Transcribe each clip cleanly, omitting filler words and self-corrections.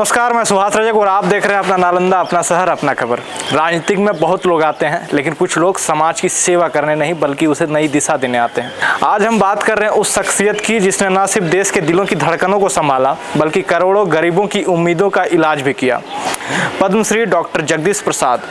नमस्कार, मैं सुभाष रजक और आप देख रहे हैं अपना नालंदा, अपना शहर, अपना खबर। राजनीतिक में बहुत लोग आते हैं, लेकिन कुछ लोग समाज की सेवा करने नहीं बल्कि उसे नई दिशा देने आते हैं। आज हम बात कर रहे हैं उस शख्सियत की जिसने न सिर्फ देश के दिलों की धड़कनों को संभाला बल्कि करोड़ों गरीबों की उम्मीदों का इलाज भी किया। पद्मश्री डॉक्टर जगदीश प्रसाद,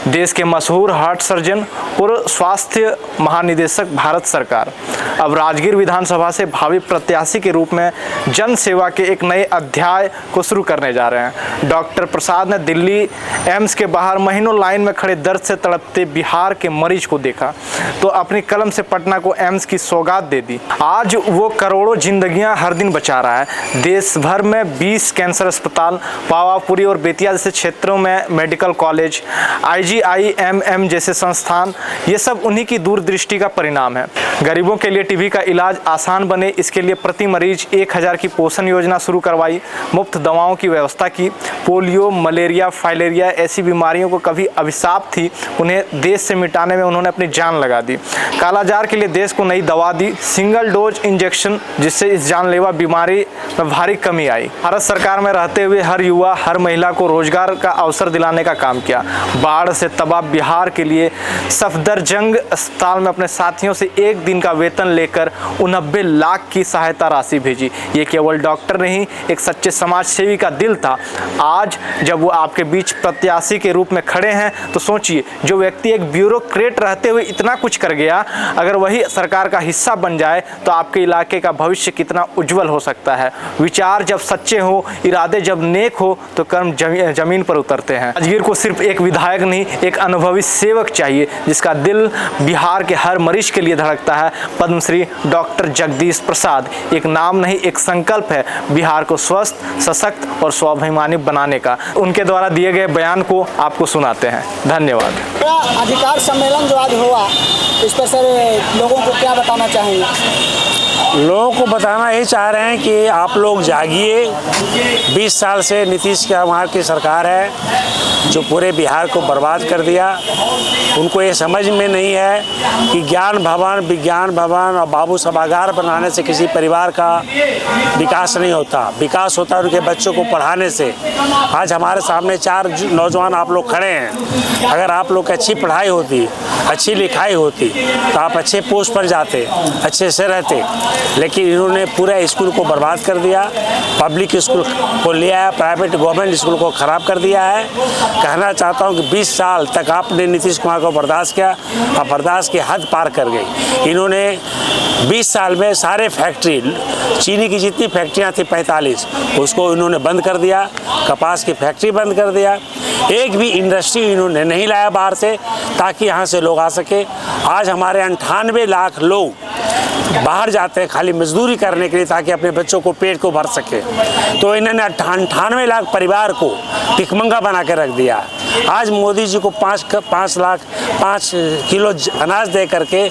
देश के मशहूर हार्ट सर्जन, पूर्व स्वास्थ्य महानिदेशक भारत सरकार, अब राजगीर विधानसभा से भावी प्रत्याशी के रूप में जन सेवा के एक नए अध्याय को शुरू करने जा रहे हैं। डॉक्टर प्रसाद ने दिल्ली एम्स के बाहर महीनों लाइन में खड़े दर्द से तड़पते बिहार के मरीज को देखा तो अपनी कलम से पटना को एम्स की सौगात दे दी। आज वो करोड़ों जिंदगियां हर दिन बचा रहा है। देश भर में 20 कैंसर अस्पताल, पावापुरी और बेतिया जैसे क्षेत्रों में मेडिकल कॉलेज, IGIMM जैसे संस्थान, ये सब उन्हीं की दूरदृष्टि का परिणाम है। गरीबों के लिए टीबी का इलाज आसान बने, इसके लिए प्रति मरीज 1000 की पोषण योजना शुरू करवाई, मुफ्त दवाओं की व्यवस्था की। पोलियो, मलेरिया, फाइलेरिया ऐसी बीमारियों को कभी अभिशाप थी, उन्हें देश से मिटाने में उन्होंने अपनी जान लगा दी। कालाजार के लिए देश को नई दवा दी, सिंगल डोज इंजेक्शन, जिससे इस जानलेवा बीमारी में भारी कमी आई। भारत सरकार में रहते हुए हर युवा, हर महिला को रोजगार का अवसर दिलाने का काम किया। बाढ़ से तबाह बिहार के लिए सफदरजंग अस्पताल में अपने साथियों से एक दिन का वेतन लेकर 89 लाख की सहायता राशि भेजी। ये केवल डॉक्टर नहीं, एक सच्चे समाज सेवी का दिल था। आज जब वो आपके बीच प्रत्याशी के रूप में खड़े हैं तो सोचिए, जो व्यक्ति एक ब्यूरोक्रेट रहते हुए इतना कुछ कर गया, अगर वही सरकार का हिस्सा बन जाए तो आपके इलाके का भविष्य कितना उज्जवल हो सकता है। विचार जब सच्चे हो, इरादे जब नेक हो तो कर्म जमीन पर उतरते हैं। राजगीर को सिर्फ एक विधायक नहीं, एक अनुभवी सेवक चाहिए जिसका दिल बिहार के हर मरीज के लिए धड़कता है। पद्मश्री डॉक्टर जगदीश प्रसाद एक नाम नहीं, एक संकल्प है बिहार को स्वस्थ, सशक्त और स्वाभिमानी बनाने का। उनके द्वारा दिए गए बयान को आपको सुनाते हैं। धन्यवाद। अधिकार सम्मेलन जो आज हुआ, इस पर सर लोगों को क्या बताना चाहेंगे? लोगों को बताना यही चाह रहे हैं कि आप लोग जागिए। 20 साल से नीतीश कुमार की सरकार है जो पूरे बिहार को बर्बाद कर दिया। उनको ये समझ में नहीं है कि ज्ञान भवन, विज्ञान भवन और बाबू सभागार बनाने से किसी परिवार का विकास नहीं होता। विकास होता है उनके बच्चों को पढ़ाने से। आज हमारे सामने 4 नौजवान आप लोग खड़े हैं। अगर आप लोग की अच्छी पढ़ाई होती, अच्छी लिखाई होती तो आप अच्छे पोस्ट पर जाते, अच्छे से रहते, लेकिन इन्होंने पूरे स्कूल को बर्बाद कर दिया। पब्लिक स्कूल को लिया है, प्राइवेट गवर्नमेंट स्कूल को ख़राब कर दिया है। कहना चाहता हूं कि 20 साल तक आपने नीतीश कुमार को बर्दाश्त किया और बर्दाश्त की हद पार कर गई। इन्होंने 20 साल में सारे फैक्ट्री, चीनी की जितनी फैक्ट्रियां थी 45, उसको इन्होंने बंद कर दिया। कपास की फैक्ट्री बंद कर दिया। एक भी इंडस्ट्री इन्होंने नहीं लाया बाहर से ताकि यहाँ से लोग आ सके। आज हमारे 98 लाख लोग बाहर जाते हैं खाली मजदूरी करने के लिए ताकि अपने बच्चों को पेट को भर सके। तो इन्होंने 98 लाख परिवार को भिखमंगा बना के रख दिया। आज मोदी जी को 5 किलो अनाज दे करके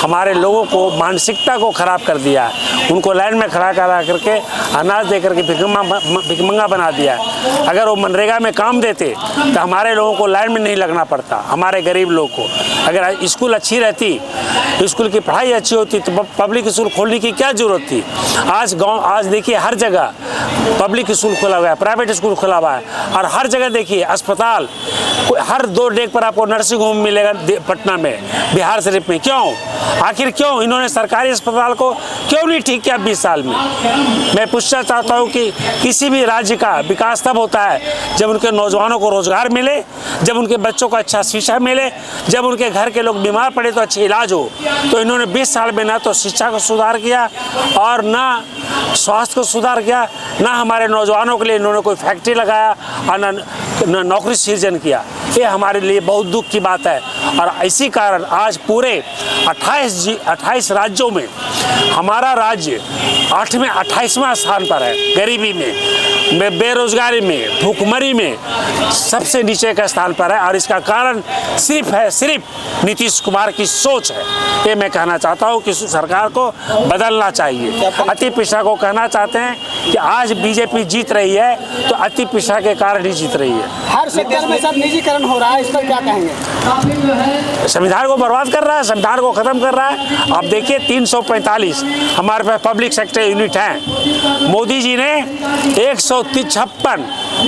हमारे लोगों को मानसिकता को ख़राब कर दिया। उनको लाइन में खड़ा करा करके अनाज दे करके भिखमंगा बना दिया। अगर वो मनरेगा में काम देते तो हमारे लोगों को लाइन में नहीं लगना पड़ता। हमारे गरीब लोग को अगर स्कूल अच्छी रहती, स्कूल की पढ़ाई अच्छी होती तो पब्लिक स्कूल खोलने की क्या ज़रूरत थी। आज देखिए हर जगह पब्लिक स्कूल खुला हुआ है, प्राइवेट स्कूल खुला हुआ है और हर जगह देखिए अस्पताल, हर 2 डेग पर आपको नर्सिंग होम मिलेगा पटना में, बिहार शरीफ में। क्यों? आखिर क्यों इन्होंने सरकारी अस्पताल को क्यों नहीं ठीक किया 20 साल में? मैं पूछना चाहता हूँ कि किसी भी राज्य का विकास तब होता है जब उनके नौजवानों को रोजगार मिले, जब उनके बच्चों को अच्छा शिक्षा मिले, जब उनके घर के लोग बीमार पड़े तो अच्छी इलाज हो। तो इन्होंने 20 साल में ना तो शिक्षा को सुधार किया और ना स्वास्थ्य को सुधार किया, ना हमारे नौजवानों के लिए इन्होंने कोई फैक्ट्री लगाया और ना नौकरी सृजन किया। ये हमारे लिए बहुत दुख की बात है। और इसी कारण आज पूरे 28 राज्यों में हमारा राज्य 28वां स्थान पर है। गरीबी में, बेरोजगारी में, भूखमरी में सबसे नीचे का स्थान पर है। और इसका कारण सिर्फ नीतीश कुमार की सोच है। ये मैं कहना चाहता हूँ कि सरकार को बदलना चाहिए। अति पिछड़ा को कहना चाहते हैं कि आज बीजेपी जीत रही है तो अति पिछड़ा के कारण ही जीत रही है। हर सेक्टर में सब निजीकरण सम्मेलन हो रहा है, इस पर क्या कहेंगे? संविधान को बर्बाद कर रहा है, संविधान को ख़त्म कर रहा है। अब देखिए 345 हमारे पास पब्लिक सेक्टर यूनिट हैं। मोदी जी ने 156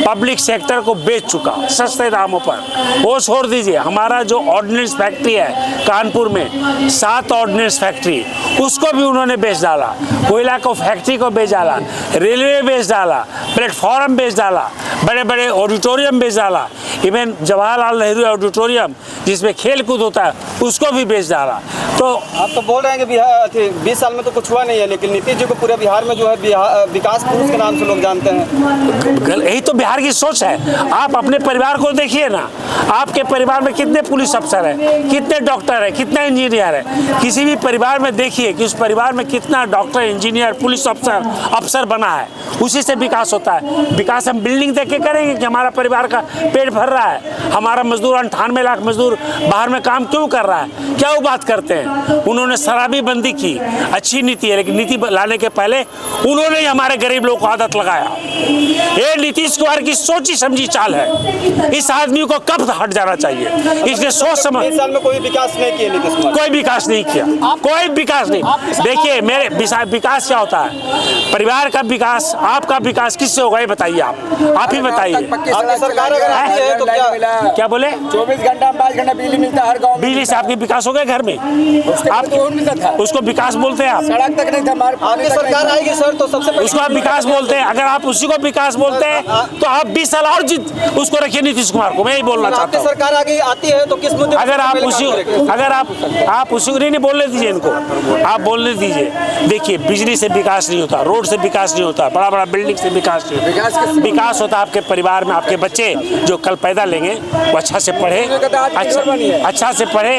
पब्लिक सेक्टर को बेच चुका सस्ते दामों पर। वो छोड़ दीजिए, हमारा जो ऑर्डिनेंस फैक्ट्री है कानपुर में, 7 ऑर्डिनेंस फैक्ट्री, उसको भी उन्होंने बेच डाला। कोयला को फैक्ट्री को बेच डाला, रेलवे बेच डाला, प्लेटफॉर्म बेच डाला, बड़े बड़े ऑडिटोरियम बेच डाला, इवन जवाहरलाल नेहरू ऑडिटोरियम जिसमें खेल कूद होता है उसको भी बेच डाला। तो आप तो बोल रहे हैं कि 20 साल में तो कुछ हुआ नहीं है, लेकिन नीतीश जी को पूरे बिहार में जो है विकास पुरुष के नाम से लोग जानते हैं। यही तो बिहार की सोच है। आप अपने परिवार को देखिए ना, आपके परिवार में कितने पुलिस अफसर हैं, कितने डॉक्टर हैं, कितने इंजीनियर हैं। किसी भी परिवार में देखिए कि उस परिवार में कितना डॉक्टर, इंजीनियर, पुलिस अफसर बना है, उसी से विकास होता है। विकास हम बिल्डिंग देख के करेंगे कि हमारा परिवार का पेट भर रहा है, हमारा मजदूर 98 लाख मजदूर बाहर में काम क्यों कर रहा है, क्या वो बात करते हैं। उन्होंने शराबी बंदी की, अच्छी नीति है, लेकिन नीति लाने के पहले उन्होंने ही हमारे गरीब लोगों को आदत लगाया। ये नीतीश कुमार की सोची समझी चाल है। इस आदमी को कब हट जाना चाहिए, इसने सोच समझ। 20 साल में कोई विकास नहीं किया नीतीश कुमार, कोई विकास नहीं किया, कोई विकास नहीं। देखिए मेरे विकास क्या होता है, परिवार का विकास, आपका विकास किससे होगा ये बताइए। आप ही बताइए। आपकी सरकार अगर आती है तो क्या बोले? 24 घंटा 5 घंटा बिजली मिलता है हर गाँव में। बिजली से आपकी विकास हो गया घर में? आप उसको विकास बोलते हैं? आप सड़क तक नहीं था हमारे। आपकी सरकार आएगी सर तो सबसे पहले उसको आप विकास बोलते हैं। अगर आप उसी को विकास बोलते हैं तो आप 20 साल और उसको रखिए नीतीश कुमार को। मैं यही बोलना चाहता आपकी हूँ। सरकार आती है तो किस मुद्दे अगर आप उसी नहीं बोलने दीजिए इनको, आप बोलने दीजिए। देखिए बिजली से विकास नहीं होता, रोड से विकास नहीं होता, बड़ा बड़ा बिल्डिंग से विकास नहीं होता। विकास होता है आपके परिवार में। आपके बच्चे जो कल पैदा लेंगे वो अच्छा से पढ़े, अच्छा से पढ़े,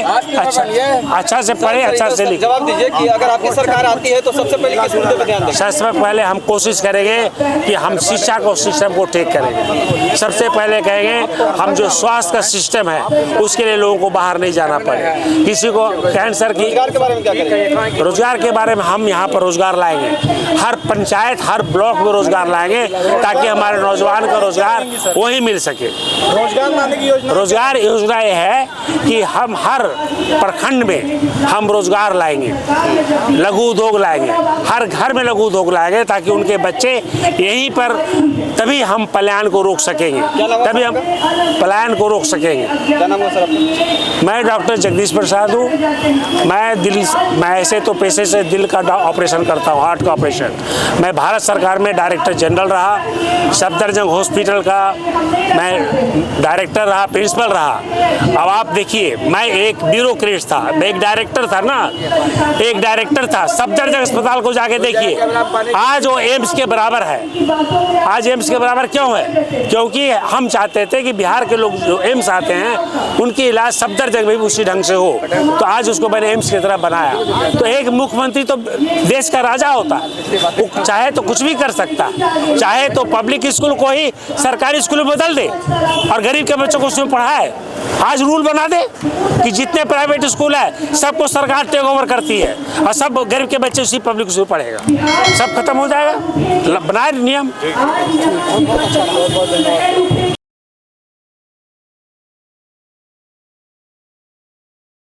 अच्छा से पढ़े, अच्छा से लिखे। जवाब दीजिए कि अगर आपकी सरकार आती है तो सबसे पहले किस मुद्दे पर ध्यान देंगे? सबसे पहले हम कोशिश करेंगे कि हम शिक्षा को सिस्टम को ठीक करेंगे। सबसे पहले कहेंगे हम जो स्वास्थ्य का सिस्टम है उसके लिए लोगों को बाहर नहीं जाना पड़े। किसी को कैंसर की, रोजगार के बारे में क्या करेंगे? रोजगार के बारे में हम यहाँ पर रोजगार लाएंगे, हर पंचायत हर ब्लॉक में रोजगार लाएंगे ताकि हमारे नौजवान को रोजगार वहीं मिल सके। रोजगार लाने की योजना, रोजगार योजना ये है कि हम हर प्रखंड में हम रोजगार लाएंगे, लघु उद्योग लाएंगे, हर घर में लघु उद्योग लाएंगे ताकि उनके बच्चे यहीं पर, तभी हम पलायन को रोक सकेंगे, तभी हम पलायन को रोक सकेंगे। क्या नाम है सर आपका? मैं डॉक्टर जगदीश प्रसाद हूँ। मैं ऐसे तो पेशे से दिल का ऑपरेशन करता हूँ, हार्ट का ऑपरेशन। मैं भारत सरकार में डायरेक्टर जनरल रहा, सफदरजंग हॉस्पिटल का मैं डायरेक्टर रहा, प्रिंसिपल रहा। अब आप देखिए मैं एक ब्यूरोक्रेट था, मैं एक डायरेक्टर था ना, एक डायरेक्टर था। सफदरजंग अस्पताल को जाके देखिए, आज वो एम्स के बराबर है। आज एम्स के बराबर क्यों है? क्योंकि हम चाहते थे कि बिहार के लोग जो एम्स आते हैं उनकी इलाज सफदरजंग में भी उसी ढंग से हो, तो आज उसको मैंने एम्स की तरह बनाया। तो एक मुख्यमंत्री तो देश का राजा होता है, वो चाहे तो कुछ भी कर सकता है, चाहे तो पब्लिक स्कूल को ही सरकारी स्कूल में बदल दे और गरीब के बच्चों को उसमें पढ़ाए। आज रूल बना दे कि जितने प्राइवेट स्कूल है सबको सरकार टेक ओवर करती है और सब गरीब के बच्चे उसी पब्लिक स्कूल पढ़ेगा, सब खत्म हो जाएगा। बनाए नियम।